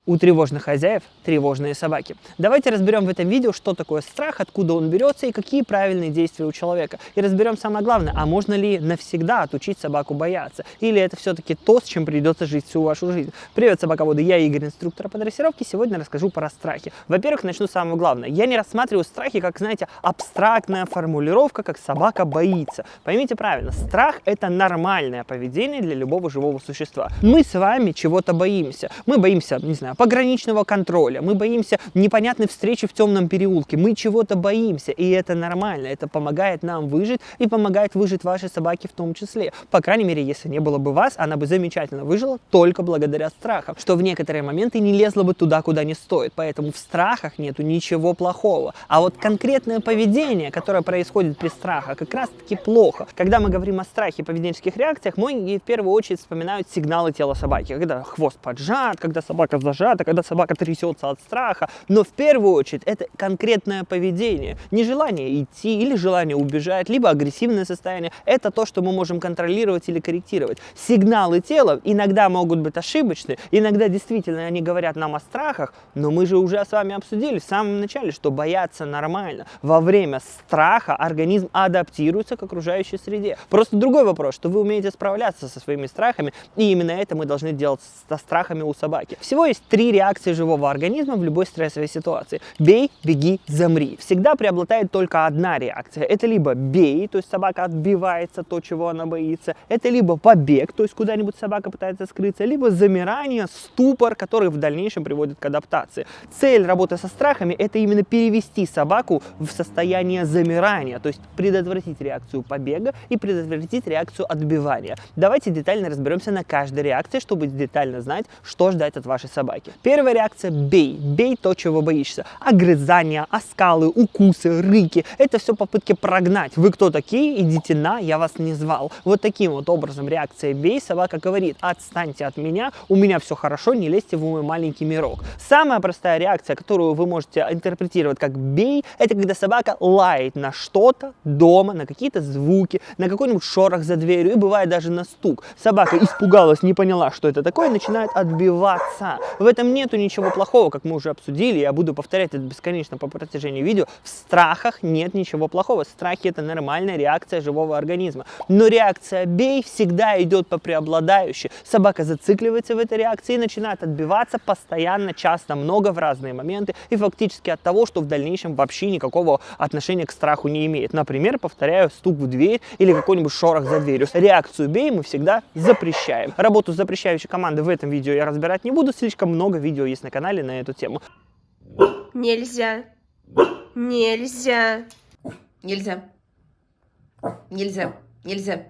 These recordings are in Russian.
У тревожных хозяев тревожные собаки. Давайте разберем в этом видео, что такое страх, откуда он берется и какие правильные действия у человека. И разберем самое главное, а можно ли навсегда отучить собаку бояться? Или это все-таки то, с чем придется жить всю вашу жизнь? Привет, собаководы, я Игорь, инструктор по дрессировке. Сегодня расскажу про страхи. Во-первых, начну с самого главного. Я не рассматриваю страхи как, знаете, абстрактная формулировка, как собака боится. Поймите правильно, страх – это нормальное поведение для любого живого существа. Мы с вами чего-то боимся. Мы боимся, не знаю, пограничного контроля, мы боимся непонятной встречи в темном переулке, мы чего-то боимся, и это нормально, это помогает нам выжить и помогает выжить вашей собаке в том числе. По крайней мере, если не было бы вас, она бы замечательно выжила только благодаря страхам, что в некоторые моменты не лезла бы туда, куда не стоит, поэтому в страхах нету ничего плохого. А вот конкретное поведение, которое происходит при страхах, как раз таки плохо. Когда мы говорим о страхе и поведенческих реакциях, многие в первую очередь вспоминают сигналы тела собаки, когда хвост поджат, когда собака зажата, когда собака трясется от страха, но в первую очередь это конкретное поведение, не желание идти или желание убежать, либо агрессивное состояние, это то, что мы можем контролировать или корректировать. Сигналы тела иногда могут быть ошибочны, иногда действительно они говорят нам о страхах, но мы же уже с вами обсудили в самом начале, что бояться нормально. Во время страха организм адаптируется к окружающей среде. Просто другой вопрос, что вы умеете справляться со своими страхами, и именно это мы должны делать со страхами у собаки. Всего есть три реакции живого организма в любой стрессовой ситуации. Бей, беги, замри. Всегда преобладает только одна реакция. Это либо бей, то есть собака отбивается то, чего она боится. Это либо побег, то есть куда-нибудь собака пытается скрыться. Либо замирание, ступор, который в дальнейшем приводит к адаптации. Цель работы со страхами – это именно перевести собаку в состояние замирания, то есть предотвратить реакцию побега и предотвратить реакцию отбивания. Давайте детально разберемся на каждой реакции, чтобы детально знать, что ждать от вашей собаки. Первая реакция – бей. Бей то, чего боишься. Огрызания, оскалы, укусы, рыки – это все попытки прогнать. Вы кто такие? Идите на, я вас не звал. Вот таким вот образом реакция бей. Собака говорит: отстаньте от меня, у меня все хорошо, не лезьте в мой маленький мирок. Самая простая реакция, которую вы можете интерпретировать как бей, это когда собака лает на что-то дома, на какие-то звуки, на какой-нибудь шорох за дверью и бывает даже на стук. Собака испугалась, не поняла, что это такое, и начинает отбиваться. В этом нету ничего плохого, как мы уже обсудили, я буду повторять это бесконечно по протяжении видео. В страхах нет ничего плохого. Страхи – это нормальная реакция живого организма. Но реакция бей всегда идет по преобладающей. Собака зацикливается в этой реакции и начинает отбиваться постоянно, часто, много в разные моменты и фактически от того, что в дальнейшем вообще никакого отношения к страху не имеет. Например, повторяю, стук в дверь или какой-нибудь шорох за дверью. Реакцию бей мы всегда запрещаем. Работу запрещающей команды в этом видео я разбирать не буду, слишком много видео есть на канале на эту тему. Нельзя. Нельзя. Нельзя. Нельзя. Нельзя.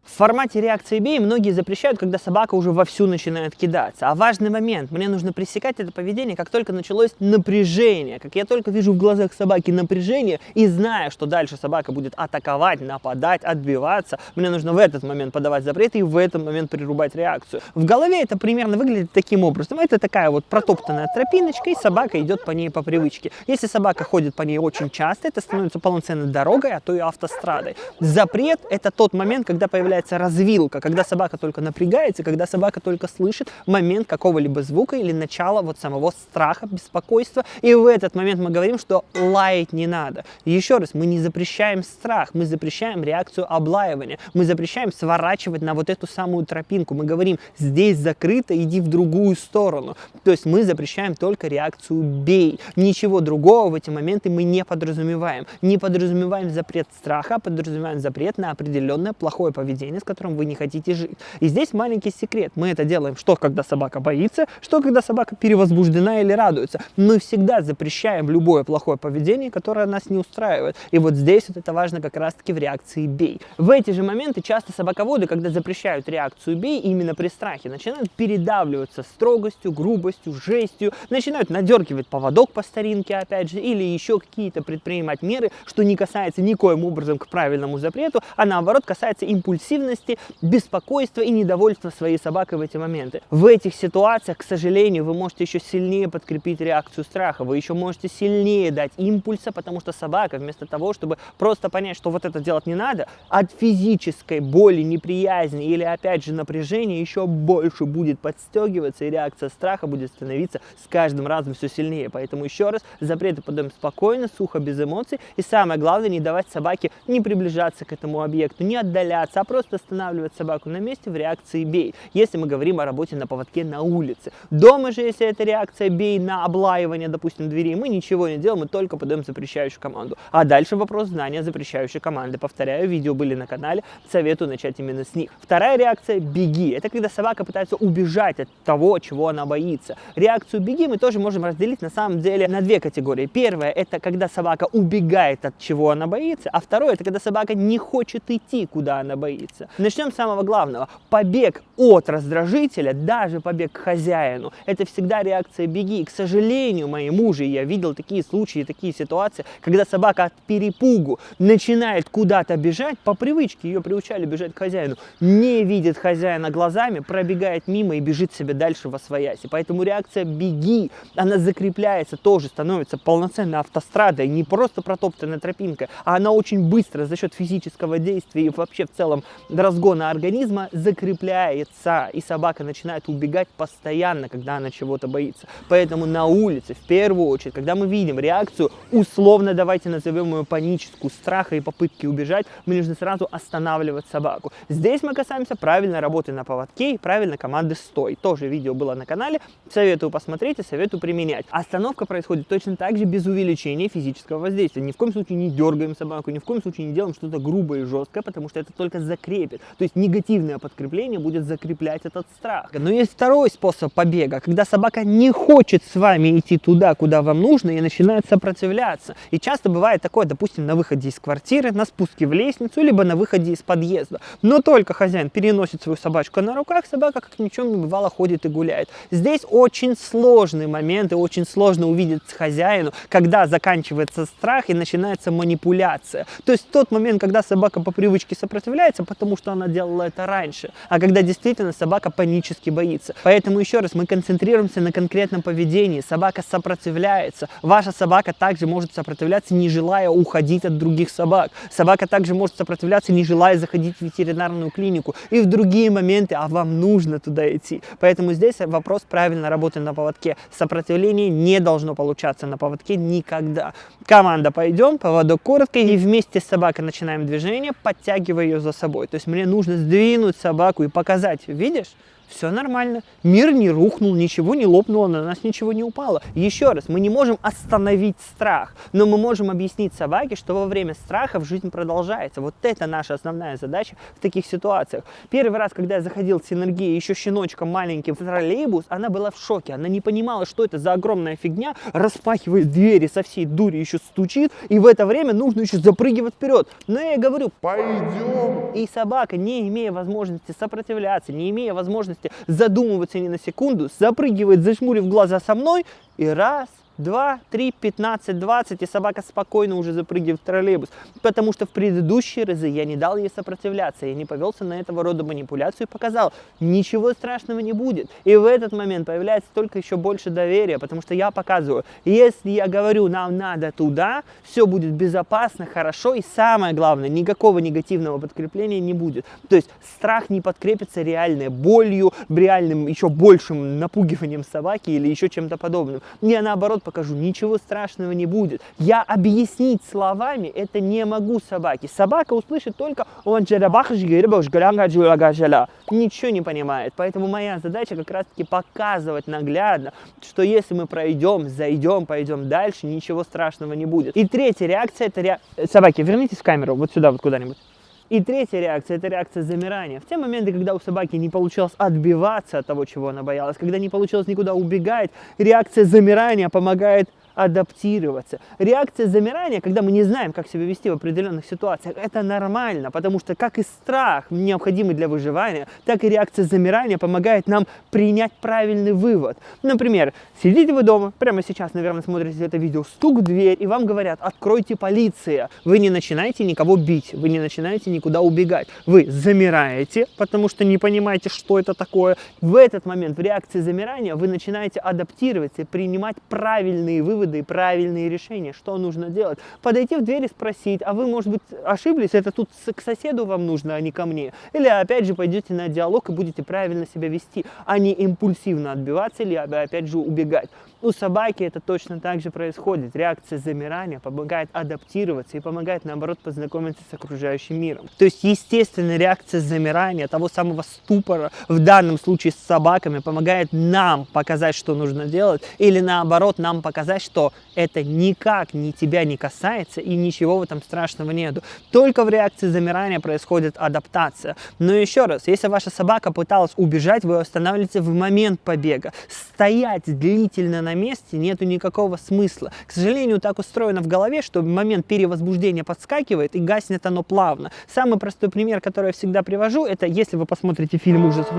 В формате реакции бей многие запрещают, когда собака уже вовсю начинает кидаться. А важный момент, мне нужно пресекать это поведение, как только началось напряжение. Как я только вижу в глазах собаки напряжение и знаю, что дальше собака будет атаковать, нападать, отбиваться, мне нужно в этот момент подавать запреты и в этот момент прирубать реакцию. В голове это примерно выглядит таким образом. Это такая вот протоптанная тропиночка, и собака идет по ней по привычке. Если собака ходит по ней очень часто, это становится полноценной дорогой, а то и автострадой. Запрет – это тот момент, когда появляется развилка, когда собака только напрягается, когда собака только слышит момент какого-либо звука или начала вот самого страха, беспокойства. И в этот момент мы говорим, что лаять не надо. Еще раз, мы не запрещаем страх, мы запрещаем реакцию облаивания, мы запрещаем сворачивать на вот эту самую тропинку. Мы говорим: здесь закрыто, иди в другую сторону. То есть мы запрещаем только реакцию бей. Ничего другого в эти моменты мы не подразумеваем. Не подразумеваем запрет страха, а подразумеваем запрет на определенное плохое поведение, с которым вы не хотите жить. И здесь маленький секрет. Мы это делаем, что когда собака боится, что когда собака перевозбуждена или радуется. Мы всегда запрещаем любое плохое поведение, которое нас не устраивает. И вот здесь вот это важно как раз-таки в реакции бей. В эти же моменты часто собаководы, когда запрещают реакцию бей, именно при страхе, начинают передавливаться строгостью, грубостью, жестью, начинают надергивать поводок по старинке, опять же, или еще какие-то предпринимать меры, что не касается никоим образом к правильному запрету, а наоборот касается импульсивности агрессивности, беспокойства и недовольства своей собакой в эти моменты. В этих ситуациях, к сожалению, вы можете еще сильнее подкрепить реакцию страха, вы еще можете сильнее дать импульса, потому что собака вместо того, чтобы просто понять, что вот это делать не надо, от физической боли, неприязни или опять же напряжения еще больше будет подстегиваться, и реакция страха будет становиться с каждым разом все сильнее. Поэтому еще раз, запреты подаем спокойно, сухо, без эмоций, и самое главное, не давать собаке не приближаться к этому объекту, не отдаляться, а просто останавливать собаку на месте в реакции бей, если мы говорим о работе на поводке на улице. Дома же, если это реакция бей на облаивание, допустим, двери, мы ничего не делаем, мы только подаем запрещающую команду. А дальше вопрос знания запрещающей команды. Повторяю, видео были на канале, советую начать именно с них. Вторая реакция беги. Это когда собака пытается убежать от того, чего она боится. Реакцию беги мы тоже можем разделить на самом деле на две категории. Первая — это когда собака убегает от чего она боится, а второе — это когда собака не хочет идти, куда она боится. Начнем с самого главного. Побег от раздражителя, даже побег к хозяину, это всегда реакция беги. И, к сожалению, мои мужи, я видел такие случаи, такие ситуации, когда собака от перепугу начинает куда-то бежать, по привычке ее приучали бежать к хозяину, не видит хозяина глазами, пробегает мимо и бежит себе дальше восвояси. Поэтому реакция беги, она закрепляется тоже, становится полноценной автострадой, не просто протоптанной тропинкой, а она очень быстро за счет физического действия и вообще в целом разгона организма закрепляется, и собака начинает убегать постоянно, когда она чего-то боится. Поэтому на улице, в первую очередь, когда мы видим реакцию, условно, давайте назовем ее паническую, страха и попытки убежать, мы нужно сразу останавливать собаку. Здесь мы касаемся правильной работы на поводке и правильной команды «Стой». Тоже видео было на канале, советую посмотреть и советую применять. Остановка происходит точно так же без увеличения физического воздействия. Ни в коем случае не дергаем собаку, ни в коем случае не делаем что-то грубое и жесткое, потому что это только закрепит. То есть негативное подкрепление будет закреплять этот страх. Но есть второй способ побега, когда собака не хочет с вами идти туда, куда вам нужно, и начинает сопротивляться. И часто бывает такое, допустим, на выходе из квартиры, на спуске в лестницу, либо на выходе из подъезда. Но только хозяин переносит свою собачку на руках, собака как ни в чем не бывало ходит и гуляет. Здесь очень сложный момент, и очень сложно увидеть хозяину, когда заканчивается страх и начинается манипуляция. То есть в тот момент, когда собака по привычке сопротивляется, потому что она делала это раньше, а когда действительно собака панически боится. Поэтому еще раз, мы концентрируемся на конкретном поведении. Собака сопротивляется. Ваша собака также может сопротивляться, не желая уходить от других собак. Собака также может сопротивляться, не желая заходить в ветеринарную клинику. И в другие моменты, а вам нужно туда идти. Поэтому здесь вопрос правильной работы на поводке. Сопротивление не должно получаться на поводке никогда. Команда «Пойдем», поводок коротко, и вместе с собакой начинаем движение, подтягивая ее за собой. То есть мне нужно сдвинуть собаку и показать, видишь? Все нормально, мир не рухнул, ничего не лопнуло, на нас ничего не упало. Еще раз, мы не можем остановить страх, но мы можем объяснить собаке, что во время страха жизнь продолжается. Вот это наша основная задача в таких ситуациях. Первый раз, когда я заходил с Синергией еще щеночком маленьким в троллейбус, она была в шоке, она не понимала, что это за огромная фигня, распахивает двери со всей дури, еще стучит, и в это время нужно еще запрыгивать вперед. Но я ей говорю, пойдем. И собака, не имея возможности сопротивляться, не имея возможности задумываться ни на секунду, запрыгивает, зажмурив глаза со мной, и раз, 2, 3, 15, 20, и собака спокойно уже запрыгивает в троллейбус. Потому что в предыдущие разы я не дал ей сопротивляться, я не повелся на этого рода манипуляцию и показал, ничего страшного не будет. И в этот момент появляется только еще больше доверия, потому что я показываю, если я говорю, нам надо туда, все будет безопасно, хорошо, и самое главное, никакого негативного подкрепления не будет. То есть страх не подкрепится реальной болью, реальным еще большим напугиванием собаки или еще чем-то подобным. Я наоборот покажу, ничего страшного не будет. Я объяснить словами это не могу собаке. Собака услышит только ничего не понимает. Поэтому моя задача как раз таки показывать наглядно, что если мы пройдем, зайдем, пойдем дальше, ничего страшного не будет. И третья реакция, это собаки, вернитесь в камеру, вот сюда вот куда-нибудь. И третья реакция – это реакция замирания. В те моменты, когда у собаки не получилось отбиваться от того, чего она боялась, когда не получилось никуда убегать, реакция замирания помогает адаптироваться. Реакция замирания, когда мы не знаем, как себя вести в определенных ситуациях, это нормально, потому что как и страх необходимый для выживания, так и реакция замирания помогает нам принять правильный вывод. Например, сидите вы дома, прямо сейчас, наверное, смотрите это видео, стук в дверь, и вам говорят: откройте, полиция. Вы не начинаете никого бить, вы не начинаете никуда убегать. Вы замираете, потому что не понимаете, что это такое. В этот момент, в реакции замирания, вы начинаете адаптироваться и принимать правильные выводы и правильные решения, что нужно делать. Подойти в дверь и спросить: а вы, может быть, ошиблись, это тут к соседу вам нужно, а не ко мне? Или, опять же, пойдете на диалог и будете правильно себя вести, а не импульсивно отбиваться или, опять же, убегать. У собаки это точно так же происходит. Реакция замирания помогает адаптироваться и помогает, наоборот, познакомиться с окружающим миром. То есть, естественная реакция замирания, того самого ступора, в данном случае с собаками, помогает нам показать, что нужно делать, или, наоборот, нам показать, что это никак тебя не касается и ничего в этом страшного нету. Только в реакции замирания происходит адаптация. Но еще раз, если ваша собака пыталась убежать, вы ее останавливаете в момент побега. Стоять длительно на месте нету никакого смысла. К сожалению, так устроено в голове, что в момент перевозбуждения подскакивает и гаснет оно плавно. Самый простой пример, который я всегда привожу, это если вы посмотрите фильм ужасов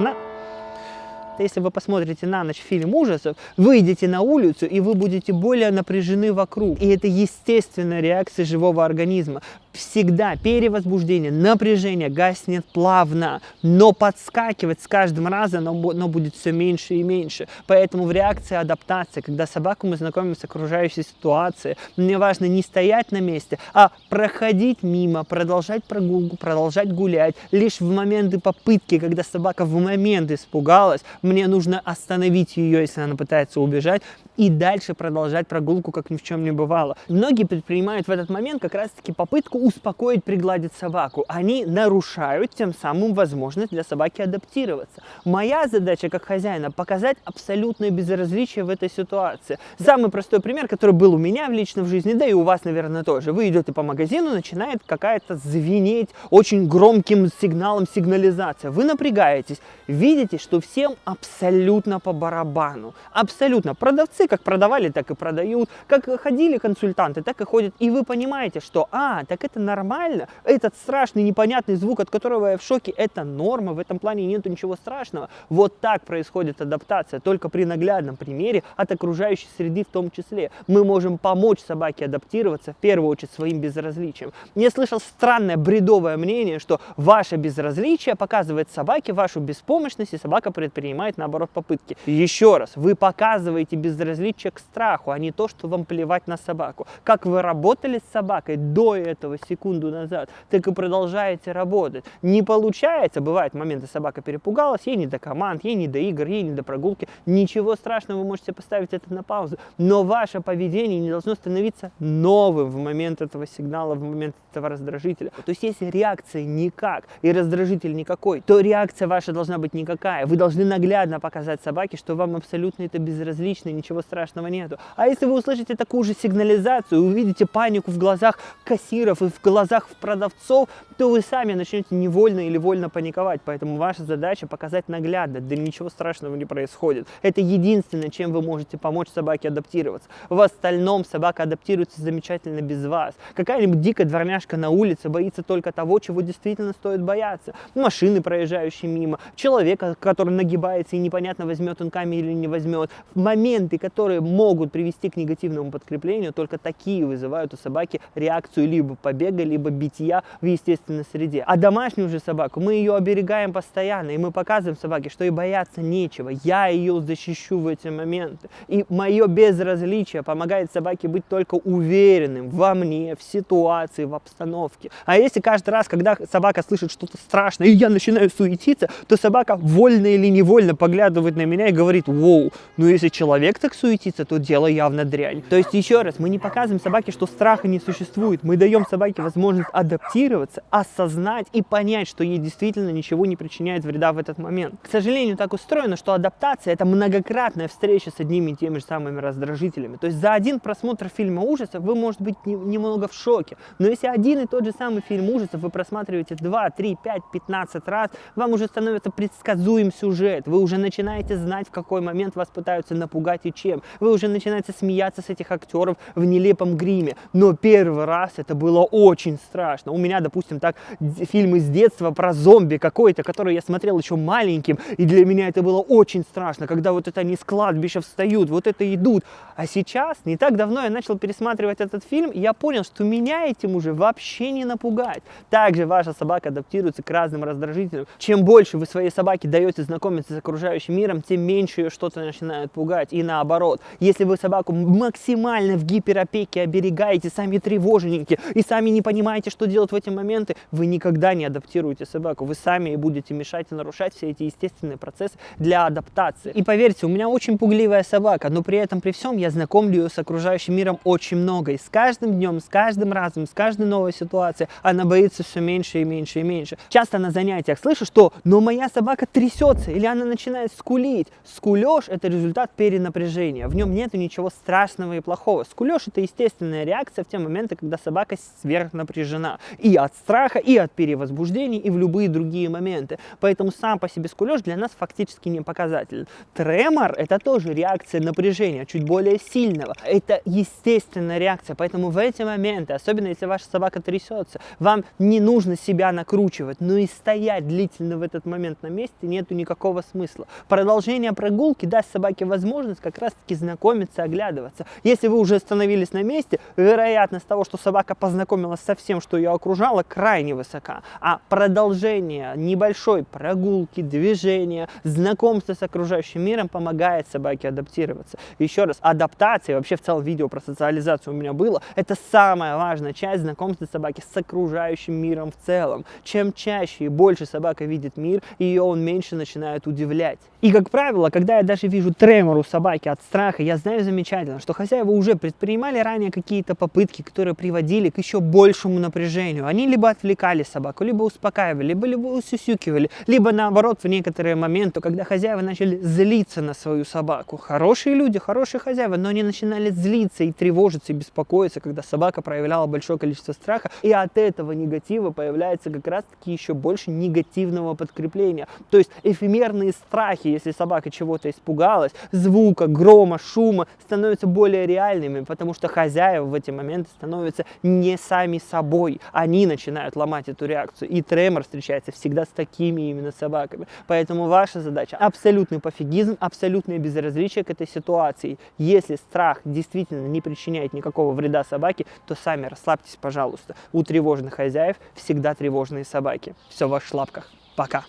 если вы посмотрите на ночь фильм ужасов, выйдете на улицу, и вы будете более напряжены вокруг. И это естественная реакция живого организма. Всегда перевозбуждение, напряжение гаснет плавно, но подскакивать с каждым разом оно будет все меньше и меньше. Поэтому в реакции адаптации, когда собаку мы знакомим с окружающей ситуацией, мне важно не стоять на месте, а проходить мимо, продолжать прогулку, продолжать гулять. Лишь в моменты попытки, когда собака в момент испугалась, мне нужно остановить ее, если она пытается убежать, и дальше продолжать прогулку, как ни в чем не бывало. Многие предпринимают в этот момент как раз-таки попытку успокоить, пригладить собаку. Они нарушают тем самым возможность для собаки адаптироваться. Моя задача как хозяина — показать абсолютное безразличие в этой ситуации. Самый простой пример, который был у меня лично в жизни, да и у вас, наверное, тоже. Вы идете по магазину, начинает какая-то звенеть очень громким сигналом сигнализация. Вы напрягаетесь, видите, что всем абсолютно по барабану. Абсолютно. Продавцы как продавали, так и продают. Как ходили консультанты, так и ходят. И вы понимаете, что так это нормально. Этот страшный непонятный звук, от которого я в шоке, это норма. В этом плане нету ничего страшного. Вот так происходит адаптация. Только при наглядном примере от окружающей среды в том числе. Мы можем помочь собаке адаптироваться, в первую очередь, своим безразличием. Я слышал странное бредовое мнение, что ваше безразличие показывает собаке вашу беспомощность, и собака предпринимает, наоборот, попытки. Еще раз, вы показываете безразличие к страху, а не то, что вам плевать на собаку. Как вы работали с собакой до этого секунду назад, так и продолжаете работать. Не получается, бывают моменты, собака перепугалась, ей не до команд, ей не до игр, ей не до прогулки. Ничего страшного, вы можете поставить это на паузу. Но ваше поведение не должно становиться новым в момент этого сигнала, в момент этого раздражителя. То есть, если реакция никак и раздражитель никакой, то реакция ваша должна быть никакая. Вы должны наглядно показать собаке, что вам абсолютно это безразлично, ничего страшного нету. А если вы услышите такую же сигнализацию, увидите панику в глазах кассиров и в глазах продавцов, то вы сами начнете невольно или вольно паниковать. Поэтому ваша задача показать наглядно, да ничего страшного не происходит. Это единственное, чем вы можете помочь собаке адаптироваться. В остальном собака адаптируется замечательно без вас. Какая-нибудь дикая дворняжка на улице боится только того, чего действительно стоит бояться. Машины, проезжающие мимо, человека, который нагибается и непонятно, возьмет он камень или не возьмет. Моменты, которые могут привести к негативному подкреплению, только такие вызывают у собаки реакцию либо побега, либо битья в естественной среде. А домашнюю же собаку мы ее оберегаем постоянно, и мы показываем собаке, что и бояться нечего. Я ее защищу в эти моменты. И мое безразличие помогает собаке быть только уверенным во мне, в ситуации, в обстановке. А если каждый раз, когда собака слышит что-то страшное, и я начинаю суетиться, то собака вольно или невольно поглядывает на меня и говорит: воу, ну если человек так суетится, то дело явно дрянь. То есть еще раз, мы не показываем собаке, что страха не существует. Мы даем собаке собаке возможность адаптироваться, осознать и понять, что ей действительно ничего не причиняет вреда в этот момент. К сожалению, так устроено, что адаптация — это многократная встреча с одними и теми же самыми раздражителями. То есть за один просмотр фильма ужасов вы, может быть, немного в шоке. Но если один и тот же самый фильм ужасов вы просматриваете 2, 3, 5, 15 раз, вам уже становится предсказуем сюжет. Вы уже начинаете знать, в какой момент вас пытаются напугать и чем. Вы уже начинаете смеяться с этих актеров в нелепом гриме. Но первый раз это было очень страшно. У меня, допустим, так фильм из детства про зомби какой-то, который я смотрел еще маленьким, и для меня это было очень страшно, когда вот это они с кладбища встают, вот это идут. А сейчас, не так давно я начал пересматривать этот фильм, и я понял, что меня этим уже вообще не напугать. Также ваша собака адаптируется к разным раздражителям. Чем больше вы своей собаке даете знакомиться с окружающим миром, тем меньше ее что-то начинает пугать. И наоборот, если вы собаку максимально в гиперопеке оберегаете, сами тревожненькие, и сами не понимаете, что делать в эти моменты, вы никогда не адаптируете собаку. Вы сами будете мешать и нарушать все эти естественные процессы для адаптации. И поверьте, у меня очень пугливая собака, но при этом, при всем, я знакомлю ее с окружающим миром очень много. И с каждым днем, с каждым разом, с каждой новой ситуацией она боится все меньше и меньше и меньше. Часто на занятиях слышу, что «но моя собака трясется» или она начинает скулить. Скулеж — это результат перенапряжения. В нем нет ничего страшного и плохого. Скулеж — это естественная реакция в те моменты, когда собака сверхнапряжена. И от страха, и от перевозбуждений, и в любые другие моменты. Поэтому сам по себе скулеж для нас фактически не показателен. Тремор — это тоже реакция напряжения, чуть более сильного. Это естественная реакция. Поэтому в эти моменты, особенно если ваша собака трясется, вам не нужно себя накручивать, но и стоять длительно в этот момент на месте нету никакого смысла. Продолжение прогулки даст собаке возможность как раз-таки знакомиться, оглядываться. Если вы уже остановились на месте, вероятность того, что собака познакомилась со всем, что ее окружало, крайне высока. А продолжение небольшой прогулки, движения, знакомства с окружающим миром помогает собаке адаптироваться. Еще раз, адаптация, вообще в целом видео про социализацию у меня было, это самая важная часть знакомства собаки с окружающим миром в целом. Чем чаще и больше собака видит мир, ее он меньше начинает удивлять. И, как правило, когда я даже вижу тремор у собаки от страха, я знаю замечательно, что хозяева уже предпринимали ранее какие-то попытки, которые приводили к еще большему напряжению. Они либо отвлекали собаку, либо успокаивали, либо усюсюкивали, либо наоборот, в некоторые моменты, когда хозяева начали злиться на свою собаку. Хорошие люди, хорошие хозяева, но они начинали злиться и тревожиться, и беспокоиться, когда собака проявляла большое количество страха, и от этого негатива появляется как раз-таки еще больше негативного подкрепления. То есть эфемерные страхи, если собака чего-то испугалась, звука, грома, шума, становятся более реальными, потому что хозяева в эти моменты становятся не сами собой. Они начинают ломать эту реакцию. И тремор встречается всегда с такими именно собаками. Поэтому ваша задача — абсолютный пофигизм, абсолютное безразличие к этой ситуации. Если страх действительно не причиняет никакого вреда собаке, то сами расслабьтесь, пожалуйста. У тревожных хозяев всегда тревожные собаки. Все в ваших лапках. Пока.